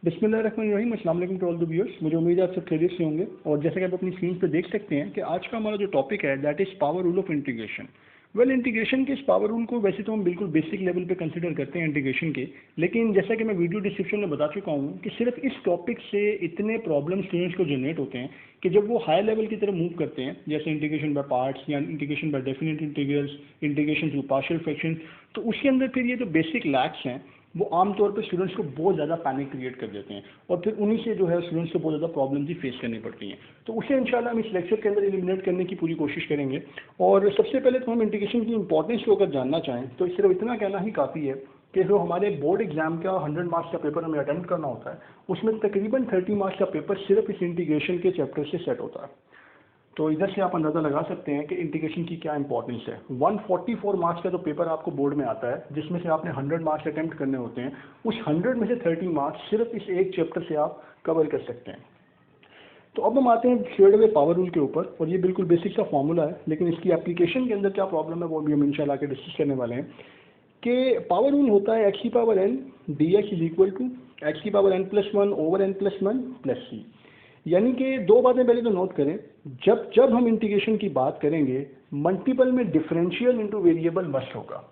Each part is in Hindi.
बिस्मिल्लाहिर्रहमानिर्रहीम, अस्सलाम वालेकुम टू ऑल द व्यूअर्स। मुझे उम्मीद है आप सब खैरियत से होंगे। और जैसा कि आप अपनी स्क्रीन पर देख सकते हैं कि आज का हमारा जो टॉपिक है that is power rule of integration. Integration के इस पावर रूल को वैसे तो हम बिल्कुल बेसिक लेवल पे कंसिडर करते हैं इंटीग्रेशन के, लेकिन जैसा कि मैं वीडियो डिस्क्रिप्शन में बता चुका हूँ कि सिर्फ इस टॉपिक से इतने प्रॉब्लम स्टूडेंट्स को जनरेट होते हैं कि जब वो हाई लेवल की तरफ मूव करते हैं, जैसे इंटीग्रेशन बाय पार्ट्स या integration by definite integrals, integration through partial fraction, तो उसके अंदर फिर ये जो बेसिक लैक्स हैं वो आमतौर पर स्टूडेंट्स को बहुत ज़्यादा पैनिक क्रिएट कर देते हैं और फिर उन्हीं से जो है स्टूडेंट्स को बहुत ज़्यादा प्रॉब्लम्स ही फेस करनी पड़ती हैं। तो उसे इंशाल्लाह हम इस लेक्चर के अंदर एलिमिनेट करने की पूरी कोशिश करेंगे। और सबसे पहले तो हम इंटीग्रेशन की इंपॉर्टेंस को अगर जानना चाहें तो सिर्फ इतना कहना ही काफ़ी है कि जो हमारे बोर्ड एग्जाम का 100 मार्क्स का पेपर हमें अटेम्प्ट करना होता है उसमें तकरीबन 30 मार्क्स का पेपर सिर्फ इस इंटीग्रेशन के चैप्टर से सेट होता है। तो इधर से आप अंदाज़ा लगा सकते हैं कि इंटीग्रेशन की क्या इंपॉर्टेंस है। 144 मार्क्स का जो पेपर आपको बोर्ड में आता है जिसमें से आपने 100 मार्क्स अटेम्प्ट करने होते हैं, उस 100 में से 30 मार्क्स सिर्फ इस एक चैप्टर से आप कवर कर सकते हैं। तो अब हम आते हैं स्ट्रेट अवे पावर रूल के ऊपर, और ये बिल्कुल बेसिक सा फॉर्मूला है, लेकिन इसकी एप्लीकेशन के अंदर क्या प्रॉब्लम है वो भी हम इंशाल्लाह के डिस्कस करने वाले हैं। कि पावर रूल होता है एक्स की power n d x is equal to x की power n+1 over n+1 plus C. यानी कि दो बातें पहले तो नोट करें, जब जब हम इंटीग्रेशन की बात करेंगे मल्टीपल में डिफरेंशियल इनटू वेरिएबल मस्ट होगा।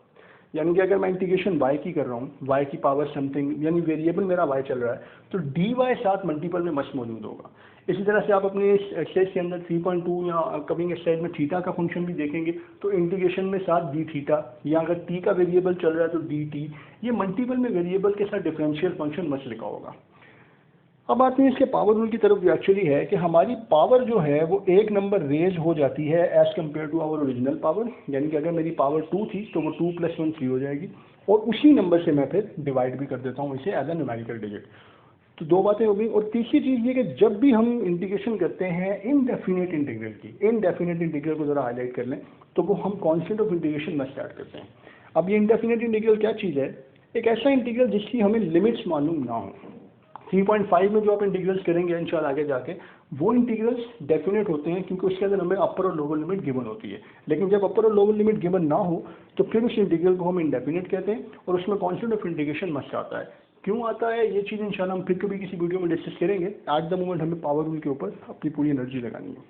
यानी कि अगर मैं इंटीग्रेशन y की कर रहा हूँ, y की पावर समथिंग, यानी वेरिएबल मेरा y चल रहा है, तो dy साथ मल्टीपल में मस्ट मौजूद होगा। इसी तरह से आप अपने एक्सरसाइज के अंदर 3.2 या कमिंग एक्सरसाइज में थीटा का फंक्शन भी देखेंगे तो इंटीग्रेशन में साथ डी थीटा, या अगर t का वेरिएबल चल रहा है तो dt, ये मल्टीपल में वेरिएबल के साथ डिफरेंशियल फंक्शन मस्ट लिखा होगा। अब आते हैं इसके पावर रूल की तरफ, जो एक्चुअली है कि हमारी पावर जो है वो एक नंबर रेज हो जाती है as compare to our original power. यानी कि अगर मेरी पावर 2 थी तो वो 2 + 1 3 हो जाएगी, और उसी नंबर से मैं फिर डिवाइड भी कर देता हूँ इसे एज अ न्यूमेरिकल डिजिट। तो दो बातें हो गई। और तीसरी चीज़ ये कि जब भी हम इंटीग्रेशन करते हैं इनडेफिनेट इंटीग्रल की, इनडेफिनेट इंटीग्रल को ज़रा हाईलाइट कर लें, तो वो हम कॉन्स्टेंट ऑफ इंटीग्रेशन में स्टार्ट करते हैं। अब ये इनडेफिनेट इंटीग्रल क्या चीज़ है? एक ऐसा इंटीग्रल जिसकी हमें लिमिट्स मालूम ना हो। 3.5 में जो आप इंटीग्रल्स करेंगे इंशाल्लाह आगे जाके, वो इंटीग्रल्स डेफिनेट होते हैं क्योंकि उसके अंदर हमें अपर और लोअर लिमिट गिवन होती है। लेकिन जब अपर और लोअर लिमिट गिवन ना हो तो फिर उस इंटीग्रल को हम इंडेफिनेट कहते हैं और उसमें कॉन्स्टेंट ऑफ इंटीग्रेशन मस्ट आता है। क्यों आता है ये चीज़ इंशाल्लाह हम फिर कभी किसी वीडियो में डिस्कस करेंगे। एट द मोमेंट हमें पावर रूल के ऊपर अपनी पूरी एनर्जी लगानी है।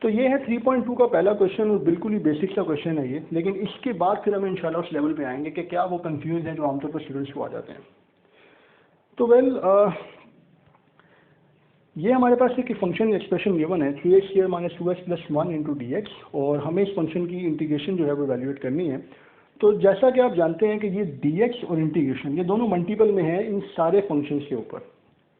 तो ये है 3.2 का पहला क्वेश्चन, और बिल्कुल ही बेसिक सा क्वेश्चन है ये, लेकिन इसके बाद फिर हम इंशाल्लाह उस लेवल पे आएंगे कि क्या वो कंफ्यूज है जो आमतौर पर स्टूडेंट्स को आ जाते हैं। तो ये हमारे पास एक फंक्शन एक्सप्रेशन गिवन है 3x² - 2x + 1 × dx, और हमें इस फंक्शन की इंटीग्रेशन जो है वो वैल्यूएट करनी है। तो जैसा कि आप जानते हैं कि ये dx और इंटीग्रेशन ये दोनों मल्टीपल में है इन सारे फंक्शंस के ऊपर,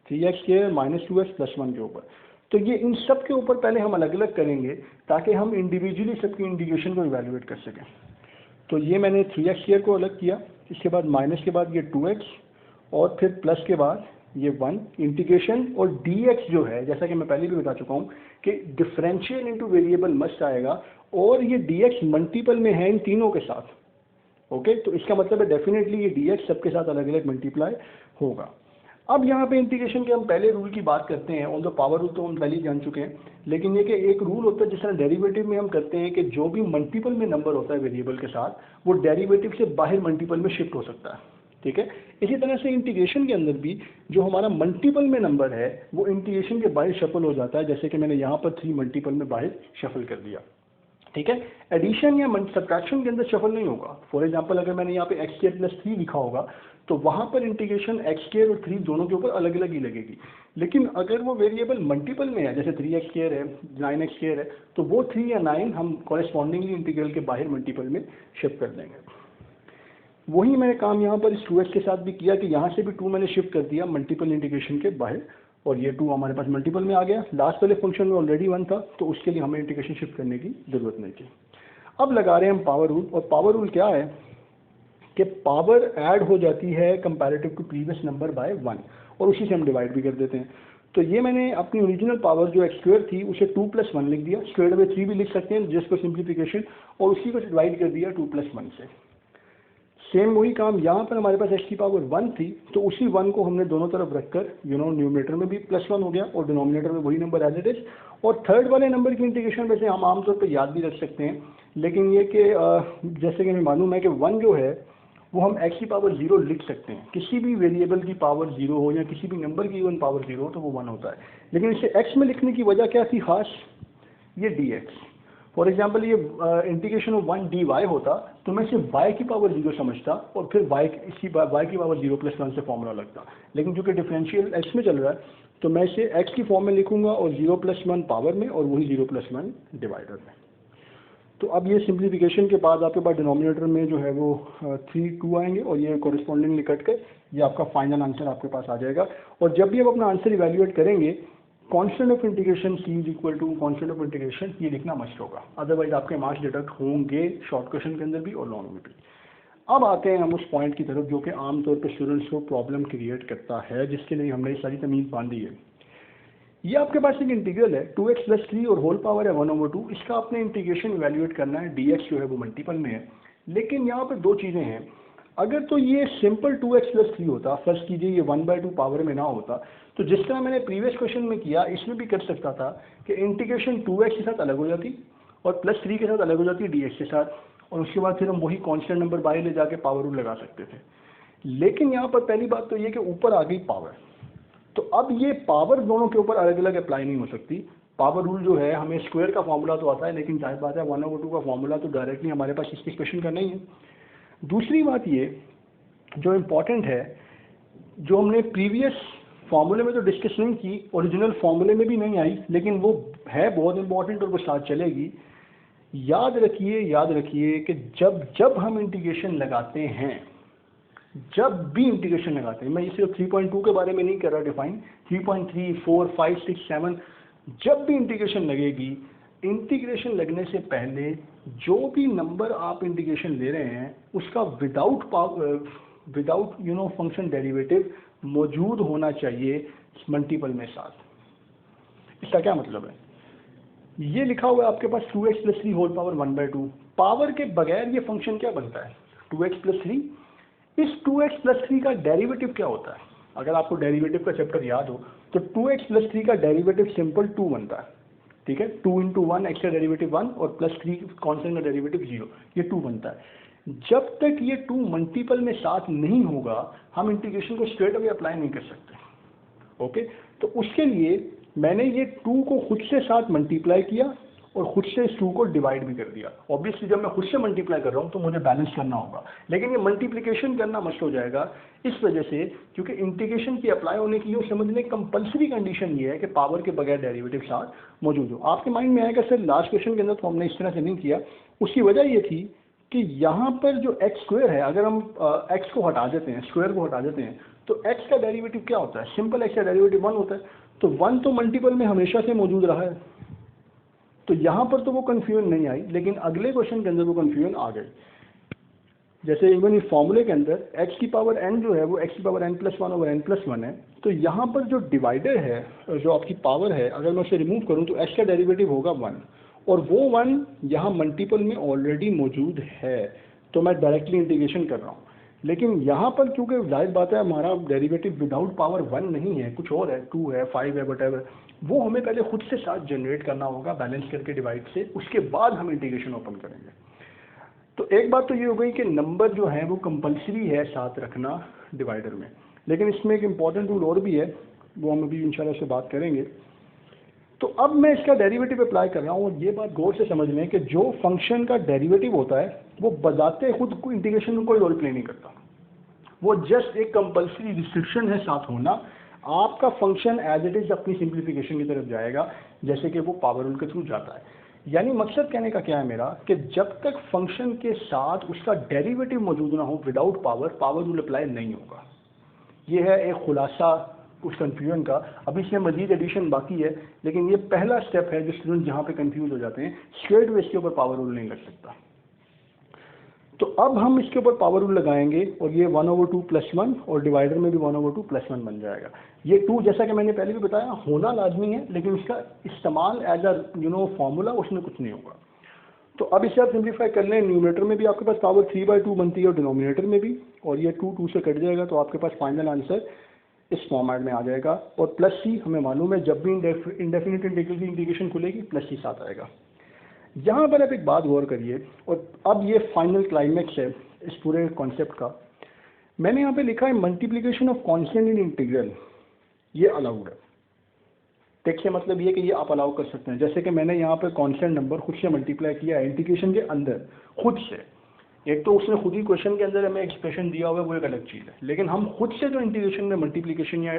3x² - 2x + 1 के ऊपर। तो ये इन सब के ऊपर पहले हम अलग अलग करेंगे ताकि हम इंडिविजुअली सबकी इंटीग्रेशन को इवैल्यूएट कर सकें। तो ये मैंने 3x² को अलग किया, इसके बाद माइनस के बाद ये 2x, और फिर प्लस के बाद ये 1 इंटीग्रेशन। और dx जो है जैसा कि मैं पहले भी बता चुका हूँ कि डिफरेंशियल इनटू वेरिएबल मस्ट आएगा, और ये dx मल्टीपल में है इन तीनों के साथ। ओके, तो इसका मतलब है डेफिनेटली ये dx सबके साथ अलग अलग मल्टीप्लाई होगा। अब यहाँ पे इंटीग्रेशन के हम पहले रूल की बात करते हैं, और जो पावर रूल तो हम पहले ही जान चुके हैं, लेकिन ये कि एक रूल होता है जिस तरह डेरिवेटिव में हम करते हैं कि जो भी मल्टीपल में नंबर होता है वेरिएबल के साथ वो डेरिवेटिव से बाहर मल्टीपल में शिफ्ट हो सकता है। ठीक है, इसी तरह से इंटीग्रेशन के अंदर भी जो हमारा मल्टीपल में नंबर है वो इंटीग्रेशन के बाहर शफल हो जाता है, जैसे कि मैंने यहाँ पर 3 मल्टीपल में बाहर शफल कर दिया। ठीक है, एडिशन या सब्ट्रैक्शन के अंदर शफल नहीं होगा। फॉर एग्जांपल अगर मैंने यहाँ पे x² + 3 लिखा होगा तो वहाँ पर इंटीग्रेशन x² और 3 दोनों के ऊपर अलग अलग ही लगेगी। लेकिन अगर वो वेरिएबल मल्टीपल में है, जैसे 3x² है, 9x² है, तो वो 3 या 9 हम कॉरेस्पॉन्डिंगली इंटीग्रल के बाहर मल्टीपल में शिफ्ट कर देंगे। वही मैंने काम यहाँ पर इस 2x के साथ भी किया कि यहाँ से भी 2 मैंने शिफ्ट कर दिया मल्टीपल इंटीग्रेशन के बाहर, और ये 2 हमारे पास मल्टीपल में आ गया। लास्ट वाले फंक्शन में ऑलरेडी 1 था तो उसके लिए हमें इंटीग्रेशन शिफ्ट करने की ज़रूरत नहीं थी। अब लगा रहे हैं हम पावर रूल, और पावर रूल क्या है कि पावर ऐड हो जाती है comparative to previous number by 1, और उसी से हम डिवाइड भी कर देते हैं। तो ये मैंने अपनी ओरिजिनल पावर जो x² थी उसे 2 + 1 लिख दिया, स्ट्रेट अवे 3 भी लिख सकते हैं जस्ट फॉर सिंप्लीफिकेशन, और उसी को डिवाइड कर दिया 2 + 1 से। सेम वही काम यहाँ पर हमारे पास x की पावर 1 थी तो उसी 1 को हमने दोनों तरफ रखकर न्यूमरेटर में भी +1 हो गया और डिनोमिनेटर में वही नंबर एज इट इज। और थर्ड वाले नंबर की इंटीग्रेशन वैसे हम आमतौर पर याद भी रख सकते हैं, लेकिन ये कि जैसे कि हमें मालूम है कि 1 जो है वो हम x की पावर 0 लिख सकते हैं। किसी भी वेरिएबल की पावर 0 हो या किसी भी नंबर की इवन पावर 0 हो तो वो 1 होता है। लेकिन इसे x में लिखने की वजह क्या थी खास, ये dx। फॉर एग्जाम्पल ये इंटीग्रेशन ऑफ 1 dy होता तो मैं सिर्फ y की पावर 0 समझता और फिर y की पावर 0 + 1 से फॉर्मूला लगता। लेकिन चूंकि डिफरेंशियल x में चल रहा है तो मैं इसे x की फॉर्म में लिखूंगा और 0 + 1 पावर में और वही 0 + 1 डिवाइडर में। तो अब ये सिंप्लीफिकेशन के बाद आपके पास डिनोमिनेटर में जो है वो 2 आएंगे और ये कॉरेस्पॉन्डिंगली कट कर ये आपका फाइनल आंसर आपके पास आ जाएगा। और जब भी आप अपना आंसर इवैल्यूएट करेंगे constant of integration c is equal to constant of integration ये लिखना मस्ट होगा, अदरवाइज आपके मार्क्स डिडक्ट होंगे शॉर्ट क्वेश्चन के अंदर भी और लॉन्ग में भी। अब आते हैं हम उस पॉइंट की तरफ जो कि आमतौर पर स्टूडेंट्स को प्रॉब्लम क्रिएट करता है, जिसके लिए हमने ये सारी तमीज़ बांधी है। ये आपके पास एक इंटीग्रल है 2x + 3 और होल पावर है 1/2। इसका आपने इंटीग्रेशन इवैल्यूएट करना है, dx जो है वो मल्टीपल में है। लेकिन यहाँ पर दो चीज़ें हैं, अगर तो ये सिंपल 2x + 3 होता, फर्स्ट कीजिए ये 1/2 पावर में ना होता, तो जिस तरह मैंने प्रीवियस क्वेश्चन में किया इसमें भी कर सकता था कि इंटीग्रेशन 2x के साथ अलग हो जाती और +3 के साथ अलग हो जाती dx के साथ, और उसके बाद फिर हम वही कांस्टेंट नंबर बाहर ले जाके पावर रूल लगा सकते थे। लेकिन यहाँ पर पहली बात तो ये कि ऊपर आ गई पावर, तो अब ये पावर दोनों के ऊपर अलग अलग अप्लाई नहीं हो सकती। पावर रूल जो है हमें स्क्वायर का फॉर्मूला तो आता है, लेकिन जाहिर बात है 1/2 का फॉर्मूला तो डायरेक्टली हमारे पास इस एक्सप्रेशन का नहीं है। दूसरी बात ये जो इम्पोर्टेंट है, जो हमने प्रीवियस फॉर्मूले में तो डिस्कस नहीं की, ओरिजिनल फॉर्मूले में भी नहीं आई, लेकिन वो है बहुत इंपॉर्टेंट और वो साथ चलेगी। याद रखिए कि जब जब हम इंटीग्रेशन लगाते हैं, जब भी इंटीग्रेशन लगाते हैं, मैं ये सिर्फ 3.2 के बारे में नहीं कर रहा डिफाइन, 3.3, 4, 5, 6, 7, जब भी इंटीग्रेशन लगेगी, इंटीग्रेशन लगने से पहले जो भी नंबर आप इंटीग्रेशन ले रहे हैं उसका विदाउट फंक्शन डेरिवेटिव मौजूद होना चाहिए मल्टीपल में साथ। इसका क्या मतलब है, ये लिखा हुआ है आपके पास 2x + 3 होल पावर 1/2। पावर के बगैर ये फंक्शन क्या बनता है 2x + 3। इस 2x + 3 का डेरिवेटिव क्या होता है, अगर आपको डेरिवेटिव का चैप्टर याद हो तो 2x + 3 का डेरिवेटिव सिंपल 2 बनता है, ठीक है। 2 × 1 एक्स्ट्रा डेरिवेटिव 1 और +3 कांस्टेंट का डेरिवेटिव 0, ये 2 बनता है। जब तक ये 2 मल्टीपल में साथ नहीं होगा हम इंटीग्रेशन को स्ट्रेट अवे अप्लाई नहीं कर सकते। ओके, तो उसके लिए मैंने ये 2 को खुद से साथ मल्टीप्लाई किया और खुद से इस 2 को डिवाइड भी कर दिया। ऑब्वियसली जब मैं खुद से मल्टीप्लाई कर रहा हूँ तो मुझे बैलेंस करना होगा, लेकिन ये मल्टीप्लिकेशन करना मस्ट हो जाएगा इस वजह से क्योंकि इंटीग्रेशन की अप्लाई होने की यूँ समझने कंपलसरी कंडीशन ये है कि पावर के बगैर डेरिवेटिव साथ मौजूद हो। आपके माइंड में आएगा सर लास्ट क्वेश्चन के अंदर तो हमने इस तरह से नहीं किया, उसकी वजह ये थी कि यहाँ पर जो x² है, अगर हम x को हटा देते हैं, स्क्वायर को हटा देते हैं, तो x का डेरिवेटिव क्या होता है, सिंपल x का डेरिवेटिव 1 होता है। तो 1 तो मल्टीपल में हमेशा से मौजूद रहा है, तो यहाँ पर तो वो कन्फ्यूजन नहीं आई, लेकिन अगले क्वेश्चन के अंदर वो कन्फ्यूजन आ गई। जैसे इवन इस फॉर्मूले के अंदर x की पावर n जो है वो x की पावर n+1/n+1 है, तो यहाँ पर जो डिवाइडर है, जो आपकी पावर है, अगर मैं उसे रिमूव करूँ तो x का डेरिवेटिव होगा 1, और वो 1 यहाँ मल्टीपल में ऑलरेडी मौजूद है, तो मैं डायरेक्टली इंटीग्रेशन कर रहा हूँ। लेकिन यहाँ पर क्योंकि जाहिर बात है हमारा डेरिवेटिव विदाउट पावर 1 नहीं है, कुछ और है, 2 है, 5 है, वटेवर, वो हमें पहले खुद से साथ जनरेट करना होगा बैलेंस करके डिवाइड से, उसके बाद हम इंटीग्रेशन ओपन करेंगे। तो एक बात तो ये हो गई कि नंबर जो है वो कंपलसरी है साथ रखना डिवाइडर में, लेकिन इसमें एक इम्पॉर्टेंट रूल और भी है, वो हम अभी इंशाल्लाह से बात करेंगे। तो अब मैं इसका डेरिवेटिव अप्लाई कर रहा हूँ, और ये बात गौर से समझ लें कि जो फंक्शन का डेरिवेटिव होता है वो बजाते खुद को इंटीग्रेशन में कोई रोल प्ले नहीं करता, वो जस्ट एक कंपलसरी रिस्ट्रिक्शन है साथ होना। आपका फंक्शन एज इट इज़ अपनी सिंप्लीफिकेशन की तरफ जाएगा जैसे कि वो पावर रूल के थ्रू जाता है। यानी मकसद कहने का क्या है मेरा कि जब तक फंक्शन के साथ उसका डेरिवेटिव मौजूद ना हो विदाउट पावर रूल अप्लाई नहीं होगा। ये है एक खुलासा उस कन्फ्यूजन का। अभी इसमें मजीद एडिशन बाकी है, लेकिन ये पहला स्टेप है जो स्टूडेंट जहाँ पे कंफ्यूज हो जाते हैं, स्ट्रेट वे इसके ऊपर पावर रूल नहीं लग सकता। तो अब हम इसके ऊपर पावर रूल लगाएंगे और ये 1/2 + 1 और डिवाइडर में भी 1/2 + 1 बन जाएगा। ये 2 जैसा कि मैंने पहले भी बताया होना लाजमी है, लेकिन इसका इस्तेमाल एज अ फॉर्मूला उसमें कुछ नहीं होगा। तो अब इसे आप सिंप्लीफाई कर लें, न्यूमरेटर में भी आपके पास पावर 3/2 बनती है और डिनोमिनेटर में भी, और ये 2 से कट जाएगा, तो आपके पास फाइनल आंसर इस फॉर्मेट में आ जाएगा। और +c हमें मालूम है जब भी इंडेफिनिट इंटीग्रल की इंटीग्रेशन खुलेगी +c साथ आएगा। यहाँ पर आप एक बात गौर करिए, और अब ये फाइनल क्लाइमेक्स है इस पूरे कॉन्सेप्ट का। मैंने यहाँ पे लिखा है multiplication of constant in integral, ये अलाउड है। टेक्स्ट से मतलब ये कि ये आप अलाउ कर सकते हैं। जैसे कि मैंने यहाँ पे कांस्टेंट नंबर खुद से मल्टीप्लाई किया है इंटीग्रेशन के अंदर खुद से। एक तो उसने खुद ही क्वेश्चन के अंदर हमें एक्सप्रेशन दिया हुआ है, वो एक अलग चीज़ है, लेकिन हम खुद से जो इंटीग्रेशन में मल्टीप्लिकेशन या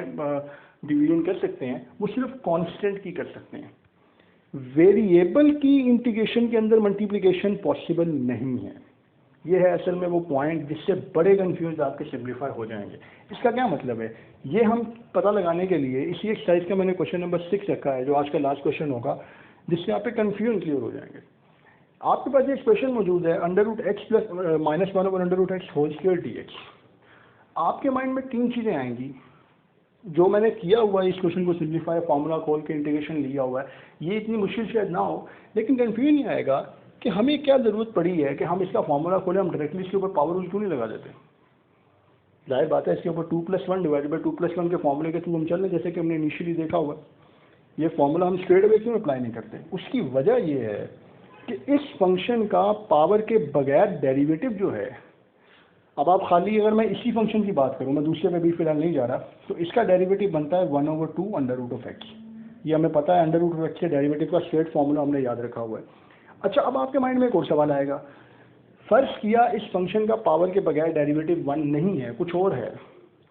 डिवीजन कर सकते हैं वो सिर्फ कांस्टेंट की कर सकते हैं। वेरिएबल की इंटीग्रेशन के अंदर मल्टीप्लिकेशन पॉसिबल नहीं है। ये है असल में वो पॉइंट जिससे बड़े कंफ्यूज आपके सिंप्लीफाई हो जाएंगे। इसका क्या मतलब है, ये हम पता लगाने के लिए इसी एक्सरसाइज का मैंने क्वेश्चन नंबर 6 रखा है, जो आज का लास्ट क्वेश्चन होगा, जिससे आप पे कंफ्यूजन क्लियर हो जाएंगे। आपके पास ये एक्सप्रेशन मौजूद है √x plus -1 over √x whole square dx। आपके माइंड में तीन चीज़ें आएंगी। जो मैंने किया हुआ है इस क्वेश्चन को सिंप्लीफाई, फॉर्मूला खोल के इंटीग्रेशन लिया हुआ है, ये इतनी मुश्किल शायद ना हो, लेकिन कन्फ्यूजन नहीं आएगा कि हमें क्या ज़रूरत पड़ी है कि हम इसका फॉर्मूला खोलें, हम डायरेक्टली इसके ऊपर पावर रूल क्यों नहीं लगा देते। जाहिर बात है इसके ऊपर 2+1 डिवाइडेड बाई 2+1 के फॉर्मूले के थ्रू हम चल रहे हैं, जैसे कि हमने इनिशियली देखा हुआ। ये फॉर्मूला हम स्ट्रेट अवे क्यों अप्लाई नहीं करते। उसकी वजह ये है कि इस फंक्शन का पावर के बगैर डेरिवेटिव जो है, अब आप खाली अगर मैं इसी फंक्शन की बात करूं, मैं दूसरे पे भी फिलहाल नहीं जा रहा, तो इसका डेरिवेटिव बनता है 1/2 √x। ये हमें पता है √x के डेरिवेटिव का स्ट्रेट फॉर्मूला हमने याद रखा हुआ है। अच्छा, अब आपके माइंड में एक और सवाल आएगा, फर्ज किया इस फंक्शन का पावर के बगैर डेरिवेटिव 1 नहीं है, कुछ और है,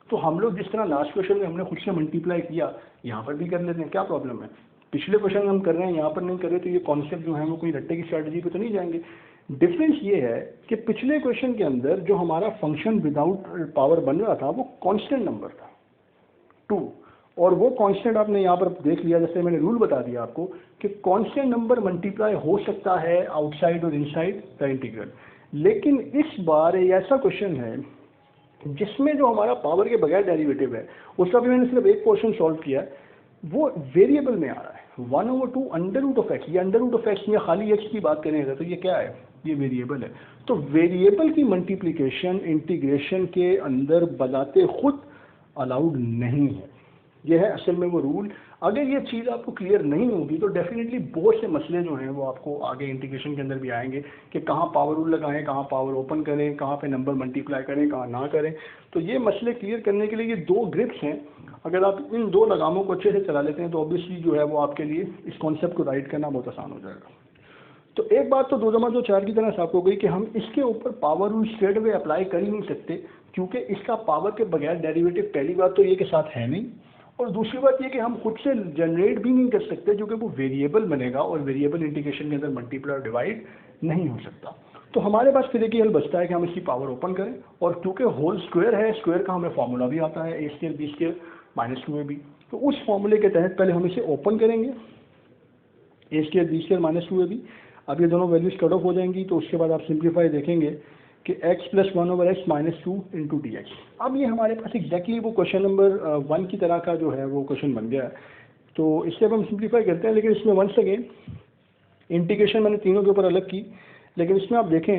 तो हम लोग जिस तरह लास्ट क्वेश्चन में हमने खुद से मल्टीप्लाई किया यहाँ पर भी कर लेते हैं, क्या प्रॉब्लम है। पिछले क्वेश्चन में हम कर रहे हैं, यहाँ पर नहीं कर रहे, तो ये कॉन्सेप्ट जो है वो कोई रट्टे की स्ट्रैटेजी पे तो नहीं जाएंगे। डिफरेंस ये है कि पिछले क्वेश्चन के अंदर जो हमारा फंक्शन विदाउट पावर बन रहा था वो कांस्टेंट नंबर था 2, और वो कांस्टेंट आपने यहाँ पर देख लिया, जैसे मैंने रूल बता दिया आपको कि कांस्टेंट नंबर मल्टीप्लाई हो सकता है आउटसाइड और इनसाइड द इंटीग्रल। लेकिन इस बार ये ऐसा क्वेश्चन है जिसमें जो हमारा पावर के बगैर डेरिवेटिव है, उसका भी मैंने सिर्फ एक पोर्शन सॉल्व किया है, वो वेरिएबल में आ रहा है 1/2 √x। ये √x में खाली x की बात करेंगे तो ये क्या है, ये वेरिएबल है। तो वेरिएबल की मल्टीप्लिकेशन इंटीग्रेशन के अंदर बजाते खुद अलाउड नहीं है। ये है असल में वो रूल। अगर ये चीज़ आपको क्लियर नहीं होगी तो डेफिनेटली बहुत से मसले जो हैं वो आपको आगे इंटीग्रेशन के अंदर भी आएंगे कि कहाँ पावर रूल लगाएं, कहाँ पावर ओपन करें, कहाँ पे नंबर मल्टीप्लाई करें, कहाँ ना करें। तो ये मसले क्लियर करने के लिए ये 2 ग्रिप्स हैं, अगर आप इन 2 लगामों को अच्छे से चला लेते हैं तो ऑब्वियसली जो है वो आपके लिए इस कॉन्सेप्ट को राइट करना बहुत आसान हो जाएगा। तो एक बात तो 2 × 2 = 4 की तरह साफ हो गई कि हम इसके ऊपर power rule straight away apply कर ही नहीं सकते, क्योंकि इसका पावर के बगैर डेरिवेटिव पहली बात तो ये के साथ है नहीं, और दूसरी बात ये कि हम खुद से जनरेट भी नहीं कर सकते, जो कि वो वेरिएबल बनेगा और वेरिएबल इंटीग्रेशन के अंदर मल्टीप्लाई और डिवाइड नहीं हो सकता। तो हमारे पास फिर एक ही हल बचता है कि हम इसकी पावर ओपन करें, और क्योंकि होल स्क्वायर है, स्क्वायर का हमें फॉर्मूला भी आता है a² b² -2ab। तो उस फॉर्मूले के तहत पहले हम इसे ओपन करेंगे a² b² -2ab। अब ये दोनों वैल्यूज कट ऑफ हो जाएंगी, तो उसके बाद आप सिंप्लीफाई देखेंगे कि x + 1/x -2 × dx। अब ये हमारे पास एग्जैक्टली वो क्वेश्चन नंबर 1 की तरह का जो है वो क्वेश्चन बन गया है। तो इससे अब हम सिंप्लीफाई करते हैं, लेकिन इसमें वंस अगेन इंटीग्रेशन मैंने तीनों के ऊपर अलग की, लेकिन इसमें आप देखें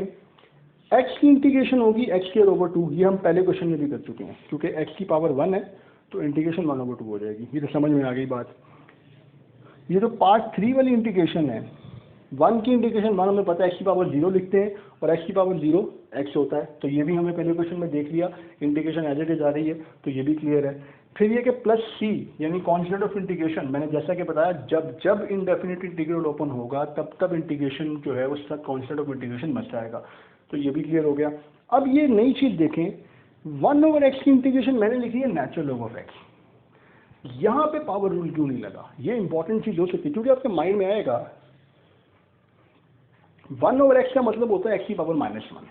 x की इंटीग्रेशन होगी x²/2। ये हम पहले क्वेश्चन में भी कर चुके हैं, क्योंकि x की पावर 1 है तो इंटीग्रेशन 1/2 हो जाएगी। ये तो समझ में आ गई बात। ये जो पार्ट 3 वाली इंटीग्रेशन है, 1 की इंटीग्रेशन 1 हमें पता है x की पावर 0 लिखते हैं, और x की पावर 0 x होता है, तो ये भी हमें पहले क्वेश्चन में देख लिया। इंटीग्रेशन एज इट इज आ रही है, तो ये भी क्लियर है। फिर ये कि +c यानी कांस्टेंट ऑफ इंटीग्रेशन, मैंने जैसा कि बताया जब जब इनडेफिनिट इंटीग्रल ओपन होगा तब तब इंटीग्रेशन जो है उसका कांस्टेंट ऑफ इंटीग्रेशन मस्ट आएगा, तो ये भी क्लियर हो गया। अब ये नई चीज़ देखें, 1/x की इंटीग्रेशन मैंने लिखी है नेचुरल लॉग ऑफ x। यहाँ पे पावर रूल क्यों नहीं लगा, ये इंपॉर्टेंट चीज़ हो सकती है, क्योंकि आपके माइंड में आएगा 1/x का मतलब होता है x की पावर -1,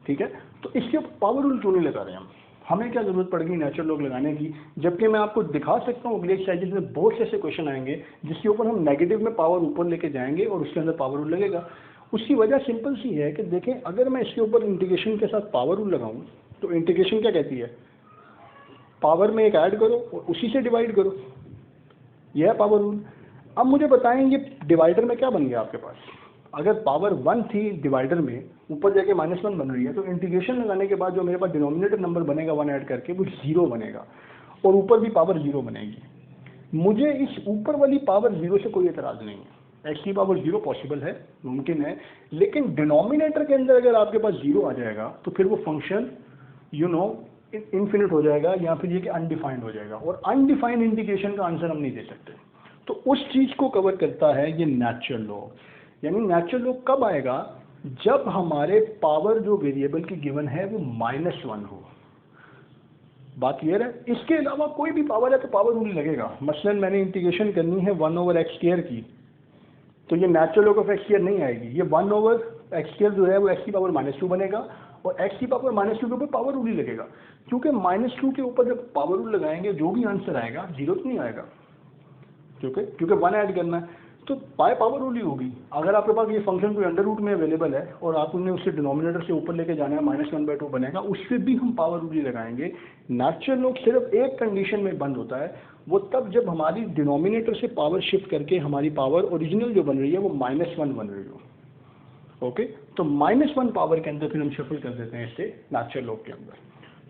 ठीक है। तो इसके पावर रूल क्यों नहीं लगा रहे हम, हमें क्या जरूरत पड़ गई नेचुरल लॉग लगाने की, जबकि मैं आपको दिखा सकता हूँ अगले एक्सरसाइजेज में बहुत से ऐसे क्वेश्चन आएंगे जिसके ऊपर हम नेगेटिव में पावर ऊपर लेके जाएंगे और उसके अंदर पावर रूल लगेगा। उसकी वजह सिंपल सी है कि देखें, अगर मैं इसके ऊपर इंटीग्रेशन के साथ पावर रूल लगाऊं तो इंटीग्रेशन क्या कहती है, पावर में एक ऐड करो और उसी से डिवाइड करो, यह है पावर रूल। अब मुझे बताएं ये डिवाइडर में क्या बन गया आपके पास, अगर पावर 1 थी डिवाइडर में, ऊपर जाके -1 बन रही है, तो इंटीग्रेशन लगाने के बाद जो मेरे पास डिनोमिनेटर नंबर बनेगा 1 ऐड करके वो 0 बनेगा, और ऊपर भी पावर 0 बनेगी। मुझे इस ऊपर वाली पावर 0 से कोई एतराज़ नहीं है, x की पावर 0 पॉसिबल है, मुमकिन है, लेकिन डिनोमिनेटर के अंदर अगर आपके पास 0 आ जाएगा तो फिर वो फंक्शन यू नो इनफिनिट हो जाएगा या फिर ये कि अनडिफाइंड हो जाएगा, और अनडिफाइंड इंटीग्रेशन का आंसर हम नहीं दे सकते। तो उस चीज़ को कवर करता है ये नेचुरल लॉग। यानी नेचुरल लॉग कब आएगा, जब हमारे पावर जो वेरिएबल की गिवन है वो -1 हो। बात क्लियर है? इसके अलावा कोई भी पावर है तो पावर रूल लगेगा। मसलन मैंने इंटीग्रेशन करनी है 1/x² की, तो ये नेचुरल लॉग ऑफ x² नहीं आएगी, ये 1/x² जो है वो x की पावर -2 बनेगा, और x की पावर -2 के ऊपर पावर रूल ही लगेगा, क्योंकि -2 के ऊपर जब पावर रूल लगाएंगे जो भी आंसर आएगा 0 तो नहीं आएगा, क्योंकि 1 ऐड करना है, तो बाय पावर रूल ही होगी। अगर आपके पास ये फंक्शन कोई अंडर रूट में अवेलेबल है और आप उन्हें उससे डिनोमिनेटर से ऊपर लेके जाना है, -1/2 बनेगा, उससे भी हम पावर रूल ही लगाएंगे। नेचुरल लॉग सिर्फ एक कंडीशन में बंद होता है, वो तब जब हमारी डिनोमिनेटर से पावर शिफ्ट करके हमारी पावर ओरिजिनल जो बन रही है वो -1 बन रही हो। ओके, तो -1 पावर के अंदर फिर हम शफल कर देते हैं इससे नेचुरल लॉग के अंदर।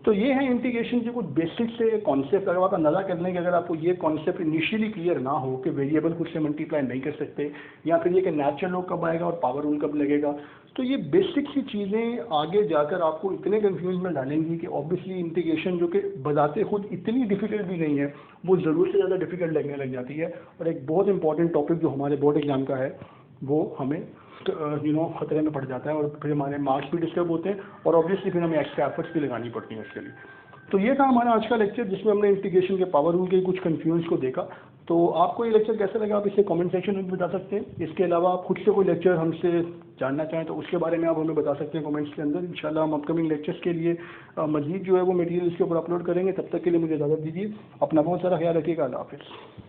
तो ये है इंटीग्रेशन के कुछ बेसिक से कॉन्सेप्ट। अगर आप अंदाजा कर लें कि अगर आपको ये कॉन्सेप्ट इनिशियली क्लियर ना हो कि वेरिएबल खुद से मल्टीप्लाई नहीं कर सकते, या फिर ये कि नेचुरल लॉग कब आएगा और पावर रूल कब लगेगा, तो ये बेसिक सी चीज़ें आगे जाकर आपको इतने कंफ्यूज में डालेंगी कि ऑब्वियसली इंटीग्रेशन जो कि बजाते खुद इतनी डिफिकल्ट भी नहीं है, वो ज़रूर से ज़्यादा डिफिकल्ट लगने लग जाती है। और एक बहुत इंपॉर्टेंट टॉपिक जो हमारे बोर्ड एग्जाम का है वो हमें खतरे में पड़ जाता है, और फिर हमारे मार्क्स भी डिस्टर्ब होते हैं, और ऑब्वियसली फिर हमें एक्स्ट्रा एफर्ट्स भी लगानी पड़ती हैं उसके लिए। तो ये था हमारा आज का लेक्चर, जिसमें हमने इंटीग्रेशन के पावर रूल के कुछ कन्फ्यूजन को देखा। तो आपको ये लेक्चर कैसा लगा आप इसे कमेंट सेक्शन में बता सकते हैं। इसके अलावा आप खुद से कोई लेक्चर हमसे जानना चाहें तो उसके बारे में आप हमें बता सकते हैं कमेंट्स के अंदर। इंशाल्लाह हम अपकमिंग लेक्चर्स के लिए मजीद जो है वो मटेरियल इसके ऊपर अपलोड करेंगे। तब तक के लिए मुझे इजाज़त दीजिए। अपना बहुत सारा ख्याल रखिएगा। अल्लाह हाफिज़।